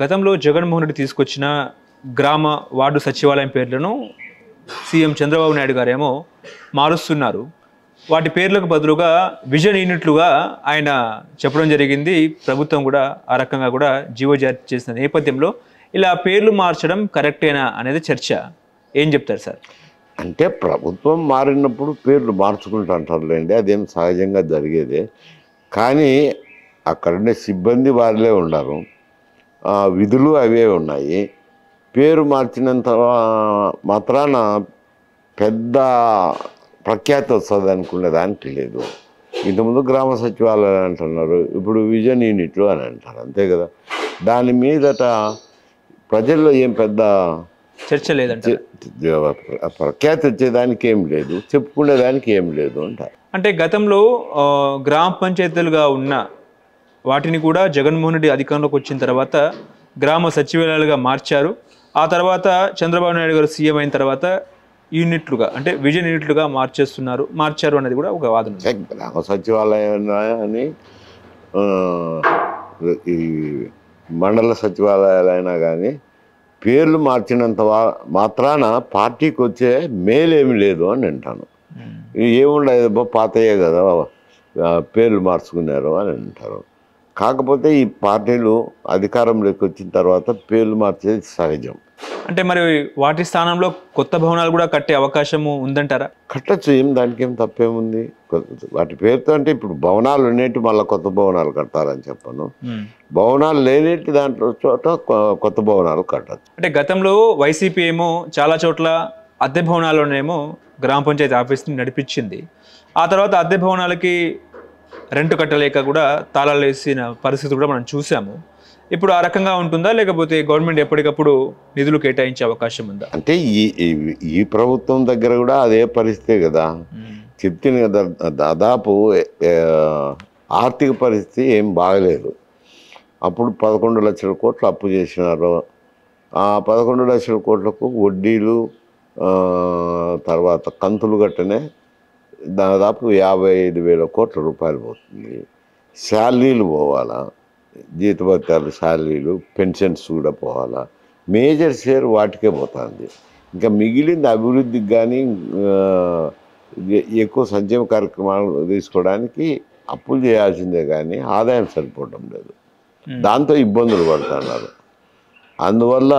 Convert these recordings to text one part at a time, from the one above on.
గతంలో జగన్మోహన్ రెడ్డి తీసుకొచ్చిన గ్రామ వార్డు సచివాలయం పేర్లను సీఎం చంద్రబాబు నాయుడు గారేమో మారుస్తున్నారు. వాటి పేర్లకు బదులుగా విజన్ యూనిట్లుగా ఆయన చెప్పడం జరిగింది. ప్రభుత్వం కూడా ఆ రకంగా కూడా జీవో జారీ చేసిన నేపథ్యంలో ఇలా పేర్లు మార్చడం కరెక్టేనా అనేది చర్చ. ఏం చెప్తారు సార్? అంటే ప్రభుత్వం మారినప్పుడు పేర్లు మార్చుకుంటుంటారులేండి, అదేం సహజంగా జరిగేదే. కానీ అక్కడుండే సిబ్బంది వారిలే ఉన్నారు, విధులు అవే ఉన్నాయి. పేరు మార్చినంత మాత్రాన పెద్ద ప్రఖ్యాతి వస్తుంది అనుకునే దానికి లేదు. ఇంతకుముందు గ్రామ సచివాలయాలు అంటున్నారు, ఇప్పుడు విజన్ యూనిట్లు అని అంటారు, అంతే కదా. దాని మీదట ప్రజల్లో ఏం పెద్ద చర్చ లేదంటే ప్రఖ్యాతి వచ్చేదానికి ఏం లేదు, చెప్పుకునేదానికి ఏం లేదు అంటారు. అంటే గతంలో గ్రామ పంచాయతీలుగా ఉన్న వాటిని కూడా జగన్మోహన్ రెడ్డి అధికారంలోకి వచ్చిన తర్వాత గ్రామ సచివాలయాలుగా మార్చారు. ఆ తర్వాత చంద్రబాబు నాయుడు గారు సీఎం అయిన తర్వాత యూనిట్లుగా అంటే విజన్ యూనిట్లుగా మార్చారు అనేది కూడా ఒక వాదన. గ్రామ సచివాలయాన్ని ఈ మండల సచివాలయాలైనా కానీ పేర్లు మార్చినంత మాత్రాన పార్టీకి వచ్చే మేలేమి లేదు అని అంటాను. ఏముండదు, పాతయ్యే కదా పేర్లు మార్చుకున్నారు అని అంటారు. కాకపోతే ఈ పార్టీలు అధికారంలోకి వచ్చిన తర్వాత పేర్లు మార్చేది సహజం. అంటే మరి వాటి స్థానంలో కొత్త భవనాలు కూడా కట్టే అవకాశము ఉందంటారా? కట్టచ్చు, దానికి ఏం తప్పేముంది. వాటి పేరుతో అంటే ఇప్పుడు భవనాలు ఉండేటి మళ్ళీ కొత్త భవనాలు కట్టాలని చెప్పను, భవనాలు లేనేటి దాంట్లో చోట కొత్త భవనాలు కట్టచ్చు. అంటే గతంలో వైసీపీ ఏమో చాలా చోట్ల అద్దె భవనాల్లోనేమో గ్రామ పంచాయతీ ఆఫీస్ని నడిపించింది. ఆ తర్వాత అద్దె భవనాలకి రెంట్ కట్టలేక కూడా తాళాలు వేసిన పరిస్థితి కూడా మనం చూసాము. ఇప్పుడు ఆ రకంగా ఉంటుందా, లేకపోతే గవర్నమెంట్ ఎప్పటికప్పుడు నిధులు కేటాయించే అవకాశం ఉందా? అంటే ఈ ప్రభుత్వం దగ్గర కూడా అదే పరిస్థితే కదా. చెప్తుంది కదా, దాదాపు ఆర్థిక పరిస్థితి ఏం బాగలేదు. అప్పుడు 11 లక్షల కోట్లు అప్పు చేసినారు. ఆ 11 లక్షల కోట్లకు వడ్డీలు తర్వాత కంతులు గట్టనే దాదాపు 55,000 కోట్ల రూపాయలు పోతుంది. శాలరీలు పోవాలా, జీతభత్యాలు, శాలరీలు, పెన్షన్స్ కూడా పోవాలా. మేజర్ షేర్ వాటికే పోతుంది. ఇంకా మిగిలింది అభివృద్ధికి కానీ ఎక్కువ సంక్షేమ కార్యక్రమాలు తీసుకోవడానికి అప్పులు చేయాల్సిందే కానీ ఆదాయం సరిపోవడం లేదు. దాంతో ఇబ్బందులు పడుతున్నారు. అందువల్ల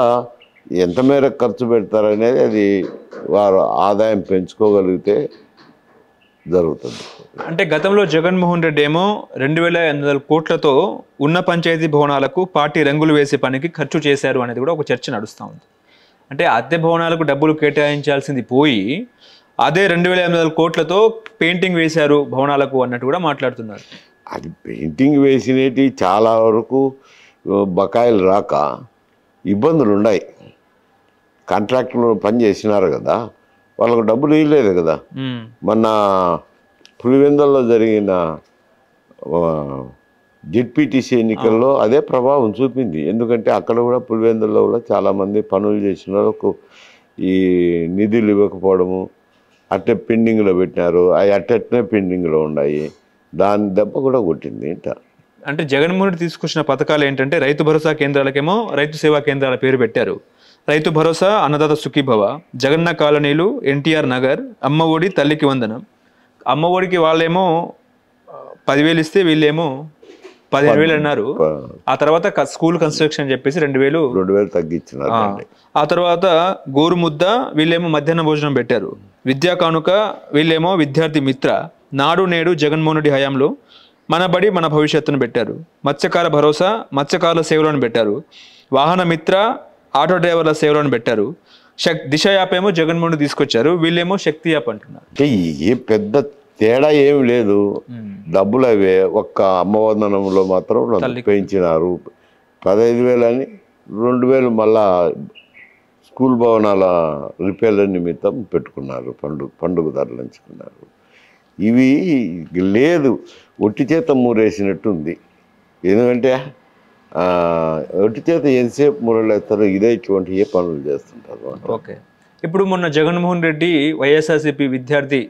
ఎంత మేరకు ఖర్చు పెడతారనేది అది వారు ఆదాయం పెంచుకోగలిగితే జరుగుతుంది. అంటే గతంలో జగన్మోహన్ రెడ్డి ఏమో 2,800 కోట్లతో ఉన్న పంచాయతీ భవనాలకు పార్టీ రంగులు వేసే పనికి ఖర్చు చేశారు అనేది కూడా ఒక చర్చ నడుస్తూ ఉంది. అంటే అద్దె భవనాలకు డబ్బులు కేటాయించాల్సింది పోయి అదే 2,800 కోట్లతో పెయింటింగ్ వేశారు భవనాలకు అన్నట్టు కూడా మాట్లాడుతున్నారు. అది పెయింటింగ్ వేసినవి చాలా వరకు బకాయిలు రాక ఇబ్బందులు ఉన్నాయి. కాంట్రాక్టులు పని చేసినారు కదా, వాళ్ళకు డబ్బులు ఇవ్వలేదు కదా. మొన్న పులివెందుల్లో జరిగిన జెడ్పీటీసీ ఎన్నికల్లో అదే ప్రభావం చూపింది. ఎందుకంటే అక్కడ కూడా పులివెందుల్లో కూడా చాలామంది పనులు చేసిన వాళ్ళకు ఈ నిధులు ఇవ్వకపోవడము, అట్టే పెండింగ్లో పెట్టినారు. అవి అట్టనే పెండింగ్లో ఉన్నాయి. దాని దెబ్బ కూడా కొట్టింది. అంటే జగన్మోహన్ రెడ్డి తీసుకొచ్చిన పథకాలు ఏంటంటే రైతు భరోసా కేంద్రాలకేమో రైతు సేవా కేంద్రాల పేరు పెట్టారు. రైతు భరోసా, అన్నదాత సుఖీభవ, జగన్న కాలనీలు, ఎన్టీఆర్ నగర్, అమ్మ ఒడి, తల్లికి వందనం. అమ్మ ఒడికి వాళ్ళేమో 10,000 ఇస్తే వీళ్ళేమో 15,000 అన్నారు. ఆ తర్వాత స్కూల్ కన్స్ట్రక్షన్ చెప్పేసి 2,000 తగ్గించినారు. ఆ తర్వాత గోరు ముద్ద వీళ్ళేమో మధ్యాహ్న భోజనం పెట్టారు. విద్యా కానుక వీళ్ళేమో విద్యార్థి మిత్ర, నాడు నేడు జగన్మోహన్ రెడ్డి హయాంలో మన బడి మన భవిష్యత్తును పెట్టారు. మత్స్యకార భరోసా, మత్స్యకారుల సేవలను పెట్టారు. వాహన మిత్ర, ఆటో డ్రైవర్ల సేవలను పెట్టారు. దిశ యాప్ ఏమో జగన్మోహన్ తీసుకొచ్చారు, వీళ్ళేమో శక్తి యాప్ అంటున్నారు. అంటే ఏ పెద్ద తేడా ఏమి లేదు, డబ్బులు అవే. ఒక్క అమ్మవందనంలో మాత్రం పెంచినారు 15,000 అని, 2,000 మళ్ళా స్కూల్ భవనాల రిపేర్ల నిమిత్తం పెట్టుకున్నారు, పండుగ ధరలు ఎంచుకున్నారు. ఇవి లేదు, ఒట్టి చేత మూరేసినట్టుంది. ఎందుకంటే ఒట్టి చేత ఎంతసేపు మూరలేస్తారో ఇదే ఇటువంటి ఏ పనులు చేస్తుంటారు. ఓకే, ఇప్పుడు మొన్న జగన్మోహన్ రెడ్డి వైఎస్ఆర్సీపీ విద్యార్థి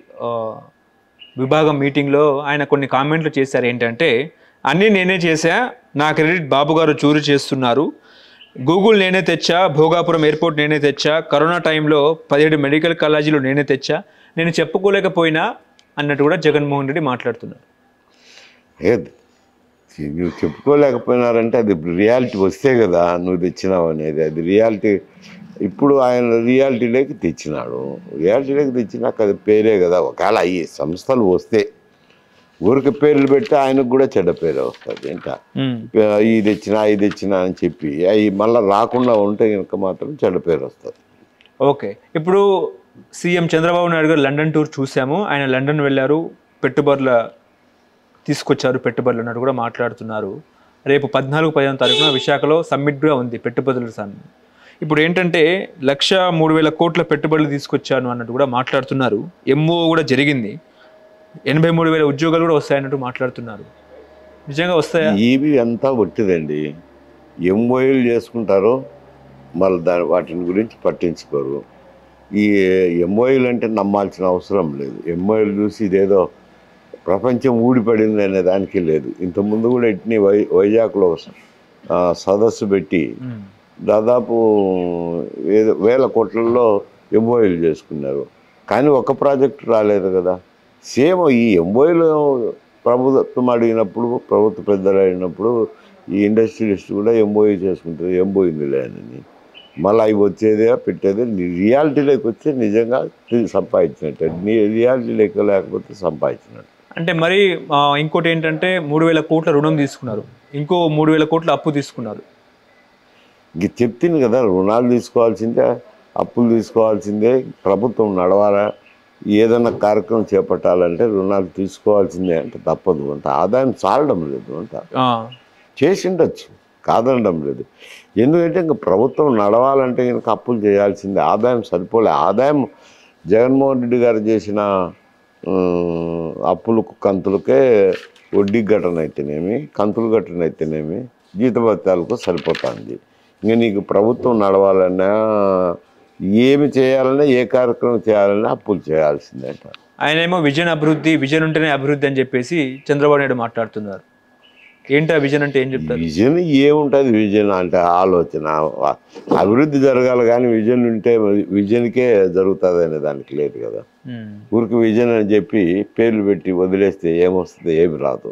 విభాగం మీటింగ్లో ఆయన కొన్ని కామెంట్లు చేశారు. ఏంటంటే అన్నీ నేనే చేశా, నా క్రెడిట్ బాబు గారు చూరు చేస్తున్నారు, గూగుల్ నేనే తెచ్చా, భోగాపురం ఎయిర్పోర్ట్ నేనే తెచ్చా, కరోనా టైంలో 17 మెడికల్ కాలేజీలు నేనే తెచ్చా, నేను చెప్పుకోలేకపోయినా అన్నట్టు కూడా జగన్మోహన్ రెడ్డి మాట్లాడుతున్నారు. ఏది నువ్వు చెప్పుకోలేకపోయినారంటే అది రియాలిటీ వస్తే కదా నువ్వు తెచ్చినావు అనేది. అది రియాలిటీ. ఇప్పుడు ఆయన రియాలిటీలోకి తెచ్చినాడు. రియాలిటీలోకి తెచ్చినాక అది పేరే కదా. ఒకవేళ అయ్యి సంస్థలు వస్తే ఊరికి పేర్లు పెడితే ఆయనకు కూడా చెడ్డ పేరే వస్తుంది. ఇంకా ఇది తెచ్చినా అని చెప్పి అవి మళ్ళీ రాకుండా ఉంటే కనుక మాత్రం చెడ్డ పేరు వస్తుంది. ఓకే, ఇప్పుడు సీఎం చంద్రబాబు నాయుడు గారు లండన్ టూర్ చూసాము. ఆయన లండన్ వెళ్ళారు, తీసుకొచ్చారు పెట్టుబడులు అన్నట్టు కూడా మాట్లాడుతున్నారు. రేపు 14-15 తారీఖున విశాఖలో సమ్మిట్ కూడా ఉంది, పెట్టుబడుల సమ్మిట్. ఇప్పుడు ఏంటంటే 1,03,000 కోట్ల పెట్టుబడులు తీసుకొచ్చాను అన్నట్టు కూడా మాట్లాడుతున్నారు. ఎంఓ కూడా జరిగింది, 83,000 ఉద్యోగాలు కూడా వస్తాయన్నట్టు మాట్లాడుతున్నారు. నిజంగా వస్తాయా? ఇవి అంతా ఒట్టిదండి. ఎంఓఏలు చేసుకుంటారు, మళ్ళీ వాటిని గురించి పట్టించుకోరు. ఈ ఎంఓఏలు అంటే నమ్మాల్సిన అవసరం లేదు. ఎంఓఏలు చూసి ఇదేదో ప్రపంచం ఊడిపడింది అనే దానికి లేదు. ఇంతకుముందు కూడా ఇట్ని వైజాగ్లో సదస్సు పెట్టి దాదాపు 1,000 కోట్లలో ఎంఓఏలు చేసుకున్నారు. కానీ ఒక ప్రాజెక్ట్ రాలేదు కదా. సేమ్ ఈ ఎంఓఏలు ప్రభుత్వం అడిగినప్పుడు, ప్రభుత్వ పెద్దలు అడిగినప్పుడు ఈ ఇండస్ట్రియలిస్ట్ కూడా ఎంఓఏ చేసుకుంటారు, ఎంఓయిందిలే అని. మళ్ళీ అవి వచ్చేదే పెట్టేదే. రియాలిటీలోకి వచ్చి నిజంగా సంపాదించినట్టు, రియాలిటీలోకి లేకపోతే సంపాదించినట్టు. అంటే మరి ఇంకోటి ఏంటంటే 3,000 కోట్ల రుణం తీసుకున్నారు, ఇంకో 3,000 కోట్ల అప్పు తీసుకున్నారు. ఇంక చెప్తుంది కదా, రుణాలు తీసుకోవాల్సిందే, అప్పులు తీసుకోవాల్సిందే. ప్రభుత్వం నడవాలా, ఏదైనా కార్యక్రమం చేపట్టాలంటే రుణాలు తీసుకోవాల్సిందే. అంటే తప్పదు. అంత ఆదాయం చాలడం లేదు. అంత చేసిండొచ్చు, కాదనడం లేదు. ఎందుకంటే ఇంక ప్రభుత్వం నడవాలంటే కనుక అప్పులు చేయాల్సిందే. ఆదాయం సరిపోలే. ఆదాయం జగన్మోహన్ రెడ్డి గారు చేసిన అప్పులకు కంతులకే వడ్డీ ఘటన అయితేనేమి, కంతులు ఘటన అయితేనేమి, జీతభత్యాలకు సరిపోతుంది. ఇంకా నీకు ప్రభుత్వం నడవాలన్నా, ఏమి చేయాలన్నా, ఏ కార్యక్రమం చేయాలన్నా అప్పులు చేయాల్సిందే అంట. ఆయన ఏమో విజన్ అభివృద్ధి, విజన్ ఉంటేనే అభివృద్ధి అని చెప్పేసి చంద్రబాబు నాయుడు మాట్లాడుతున్నారు. ఏంటి ఆ విజన్ అంటే ఏం చెప్తారు? విజన్ ఏముంటుంది? విజన్ అంటే ఆలోచన. అభివృద్ధి జరగాలి కానీ విజన్ ఉంటే విజన్కే జరుగుతుంది అనే దానికి లేదు కదా. ఊరికి విజన్ అని చెప్పి పేర్లు పెట్టి వదిలేస్తే ఏమొస్తుంది? ఏమి రాదు.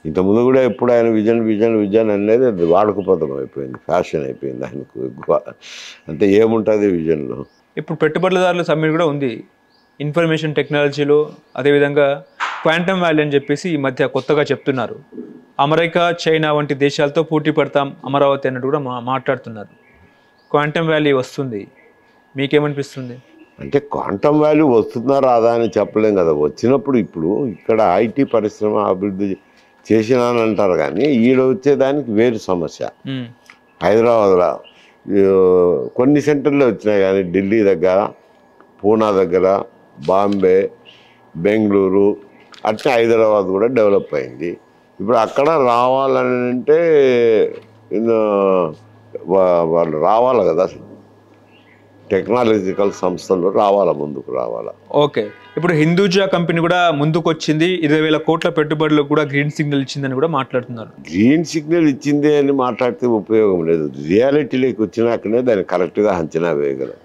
ఇంతకుముందు కూడా ఎప్పుడు ఆయన విజన్ విజన్ విజన్ అనేది అది వాడుకపదం అయిపోయింది, ఫ్యాషన్ అయిపోయింది ఆయనకు ఎక్కువ. అంటే ఏముంటుంది విజన్లో? ఇప్పుడు పెట్టుబడిదారుల సమ్మిట్ కూడా ఉంది ఇన్ఫర్మేషన్ టెక్నాలజీలో. అదేవిధంగా క్వాంటమ్ వ్యాలీ అని చెప్పేసి ఈ మధ్య కొత్తగా చెప్తున్నారు. అమెరికా, చైనా వంటి దేశాలతో పోటీ పడతాం అమరావతి అన్నట్టు కూడా మాట్లాడుతున్నారు. క్వాంటమ్ వ్యాలీ వస్తుంది, మీకేమనిపిస్తుంది? అంటే క్వాంటమ్ వ్యాలీ వస్తుందా రాదా అని చెప్పలేం కదా. వచ్చినప్పుడు ఇప్పుడు ఇక్కడ ఐటీ పరిశ్రమ అభివృద్ధి చేసినానంటారు కానీ ఈడ వచ్చేదానికి వేరు సమస్య. హైదరాబాద్లో కొన్ని సెంటర్లో వచ్చినాయి కానీ ఢిల్లీ దగ్గర, పూనా దగ్గర, బాంబే, బెంగళూరు, అట్లా హైదరాబాద్ కూడా డెవలప్ అయింది. ఇప్పుడు అక్కడ రావాలని అంటే వాళ్ళు రావాలి కదా, టెక్నాలజికల్ సంస్థలు రావాలా, ముందుకు రావాలా. ఓకే, ఇప్పుడు హిందూజా కంపెనీ కూడా ముందుకు వచ్చింది, 20,000 కోట్ల పెట్టుబడులకు కూడా గ్రీన్ సిగ్నల్ ఇచ్చిందని కూడా మాట్లాడుతున్నారు. గ్రీన్ సిగ్నల్ ఇచ్చింది అని మాట్లాడితే ఉపయోగం లేదు. రియాలిటీలోకి వచ్చినాకనే దాన్ని కరెక్ట్గా అంచనా వేయగలం.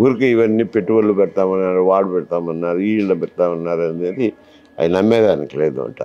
ఊరికి ఇవన్నీ పెట్టుబడులు పెడతామన్నారు, వాడు పెడతామన్నారు, వీళ్ళు పెడతామన్నారు అనేది అవి నమ్మేదానికి లేదు అంట.